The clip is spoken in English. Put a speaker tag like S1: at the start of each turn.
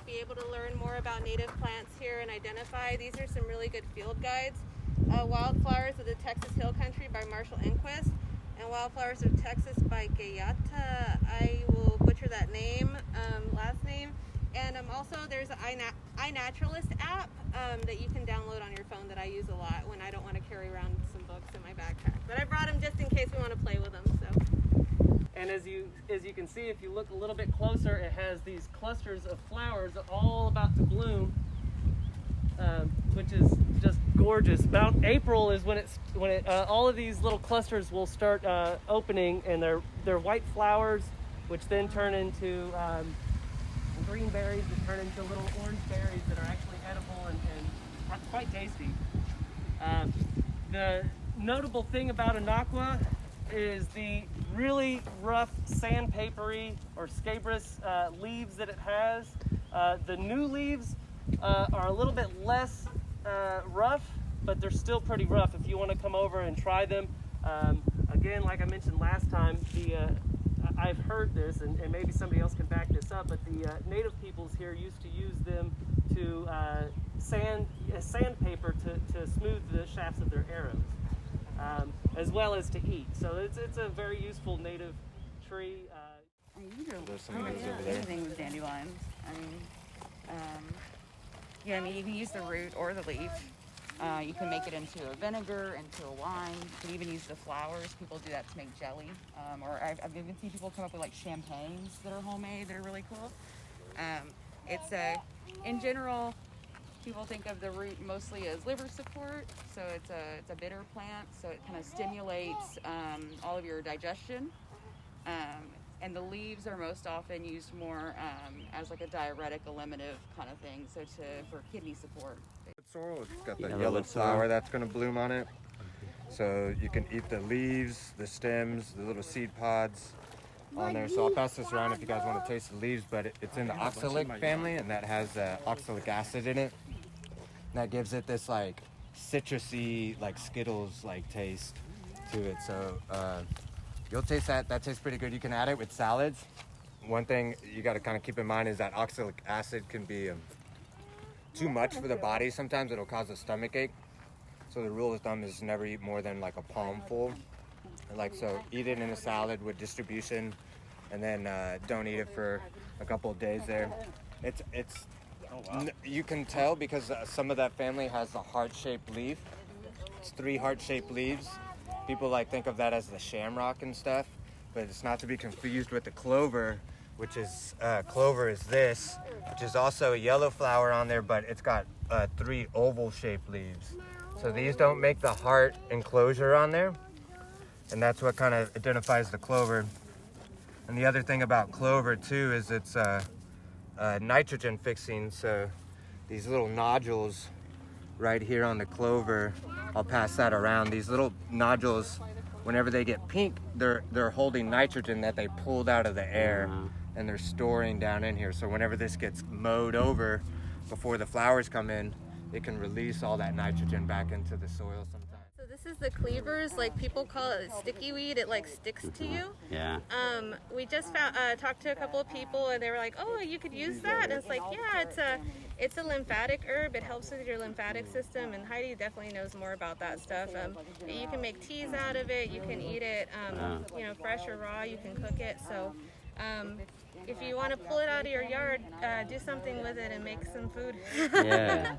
S1: be able to learn more about native plants here and identify. These are some really good field guides. Wildflowers of the Texas Hill Country by Marshall Enquist, and Wildflowers of Texas by Gayata. I will butcher that name, last name. And also there's an iNaturalist app that you can download on your phone that I use a lot when I don't want to carry around some books in my backpack. But I brought them just in case we want to play with them. So.
S2: And as you can see, if you look a little bit closer, it has these clusters of flowers all about to bloom, which is just gorgeous. About April is when all of these little clusters will start opening, and they're white flowers, which then turn into green berries that turn into little orange berries that are actually edible and quite tasty. The notable thing about Anaqua is the really rough sandpapery or scabrous leaves that it has. The new leaves are a little bit less rough, but they're still pretty rough if you want to come over and try them. Again, like I mentioned last time, I've heard this, and maybe somebody else can back this up, but the native peoples here used to use them to sandpaper to smooth the shafts of their arrows, as well as to eat. So it's a very useful native tree.
S3: There's some things over there.
S4: Anything with dandelions. I mean, you can use the root or the leaf. You can make it into a vinegar, into a wine. You can even use the flowers. People do that to make jelly. Or I've even seen people come up with like champagnes that are homemade that are really cool. In general, people think of the root mostly as liver support. So it's a bitter plant. So it kind of stimulates all of your digestion. And the leaves are most often used more as like a diuretic, eliminative kind of thing. So for kidney support.
S3: Sorrel, it's got the yellow flower that's going to bloom on it. So you can eat the leaves, the stems, the little seed pods on there. So I'll pass this around if you guys want to taste the leaves, but it's in the oxalic family, and that has oxalic acid in it. And that gives it this like citrusy, like Skittles like taste to it. So you'll taste that. That tastes pretty good. You can add it with salads. One thing you got to kind of keep in mind is that oxalic acid can be too much for the body. Sometimes it'll cause a stomach ache. So the rule of thumb is never eat more than like a palmful. So eat it in a salad with distribution, and then don't eat it for a couple of days there. You can tell because some of that family has a heart-shaped leaf. It's 3 heart-shaped leaves. People think of that as the shamrock and stuff, but it's not to be confused with the clover, which is clover is this, which is also a yellow flower on there, but it's got 3 oval-shaped leaves. So these don't make the heart enclosure on there, and that's what kind of identifies the clover. And the other thing about clover too is it's nitrogen fixing. So these little nodules right here on the clover, I'll pass that around. These little nodules, whenever they get pink, they're holding nitrogen that they pulled out of the air. And they're storing down in here. So whenever this gets mowed over before the flowers come in, it can release all that nitrogen back into the soil sometimes.
S1: So this is the cleavers, like people call it sticky weed. It sticks to you.
S5: Yeah.
S1: We just talked to a couple of people, and they were like, "Oh, you could use that." And it's like, yeah, it's a lymphatic herb. It helps with your lymphatic system, and Heidi definitely knows more about that stuff. You can make teas out of it. You can eat it, fresh or raw. You can cook it. So. If you want to pull it out of your yard, do something with it and make some food.
S5: Yeah.